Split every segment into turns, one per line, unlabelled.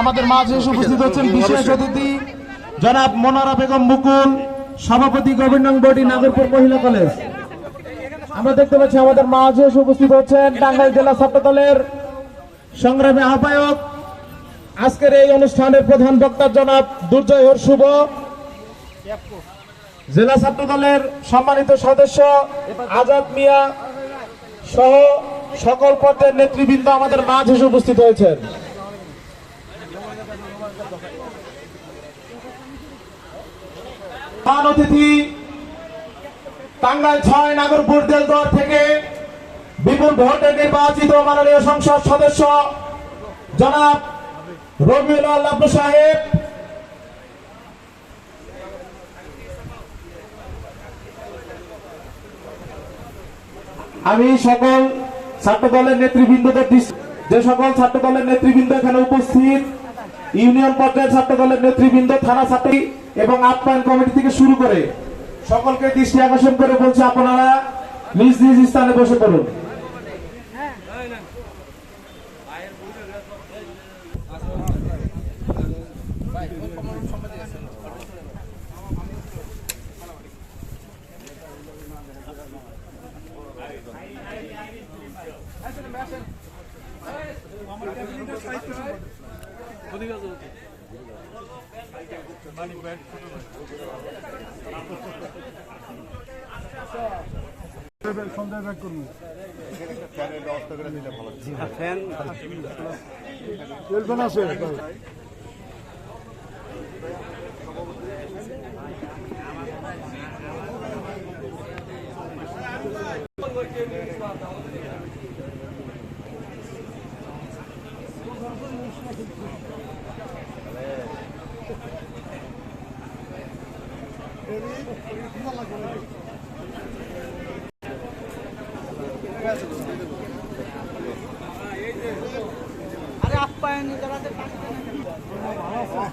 আমাদের মাঝে উপস্থিত হচ্ছেন বিশেষ অতিথি জনাব মনোরা বেগম মুকুল, সভাপতি গভর্নিং বডি নাগরপুর মহিলা কলেজ। আমরা দেখতে পাচ্ছি আমাদের মাঝে উপস্থিত হচ্ছেন টাঙ্গাইল জেলা ছাত্র দলের সংগ্রামী আহ্বায়ক, আজকের এই অনুষ্ঠানের প্রধান বক্তা জনাব দুর্জয় শুভ, জেলা ছাত্র দলের সম্মানিত সদস্য আজাদ মিয়া সহ সকল পর্যায়ের নেতৃবৃন্দ আমাদের মাঝে উপস্থিত হয়েছেন। প্রধান অতিথি টাঙ্গাইল ৬ নাগরপুর দেলদুয়ার থেকে বিপুল ভোটে নির্বাচিত মাননীয় সংসদ সদস্য জনাব রবিউল আল্লাহ সাহেব, আমি সকল ছাত্র দলের নেতৃবৃন্দদের যে সকল ছাত্র দলের নেতৃবৃন্দ এখানে উপস্থিত, ইউনিয়ন পর্যায়ের ছাত্র দলের নেতৃবৃন্দ, থানা ছাত্রী এবং আপ্যায়ন কমিটি থেকে শুরু করে সকলকে দৃষ্টি আকর্ষণ করে বলছে আপনারা নিজ নিজ স্থানে বসে পড়ুন।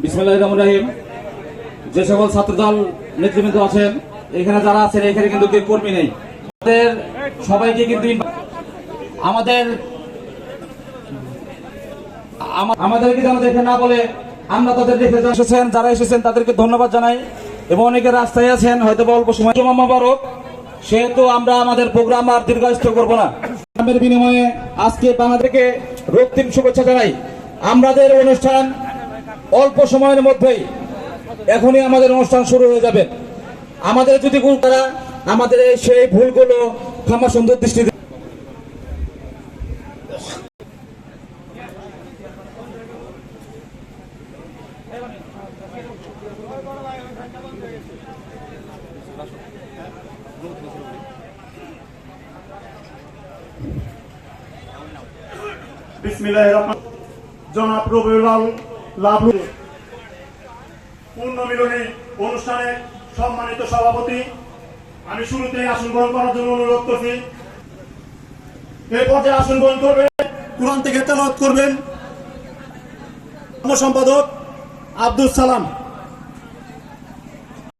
বিসমিল্লাহির রহমানির রহিম। যে সকল ছাত্রদল নেতৃবৃন্দ আছেন এখানে, যারা আছেন এখানে কিন্তু কেউ কর্মী নেই, আমাদের সবাইকে কিন্তু আমাদেরকে যেন দেখে না বলে আমরা তাদের দেখে এসেছেন, যারা এসেছেন তাদেরকে ধন্যবাদ জানাই এবং অনেকে রাস্তায় আছেন হয়তো অল্প সময় মোবারক, সেহেতু আমরা আমাদের প্রোগ্রাম আর দীর্ঘায়িত করবো না। বিনিময়ে আজকে বাংলাদেশকে রক্তিম শুভেচ্ছা জানাই। আমাদের অনুষ্ঠান অল্প সময়ের মধ্যেই এখনই আমাদের অনুষ্ঠান শুরু হয়ে যাবে। আমাদের যদি ভুল তারা আমাদের সেই ভুলগুলো ক্ষমা সুন্দর দৃষ্টি
বিসমিল্লাহির রহমানির রহিম। জনাব রবিউল লাভলু পূর্ণমিলনী অনুষ্ঠানে সম্মানিত সভাপতি, আমি শুরুতেই আসন গ্রহণ করার জন্য অনুরোধ করছি। এই পর্যায়ে আসন গ্রহণ করবেন, কোরআন থেকে তেলাওয়াত করবেন সম্পাদক আব্দুল সালাম।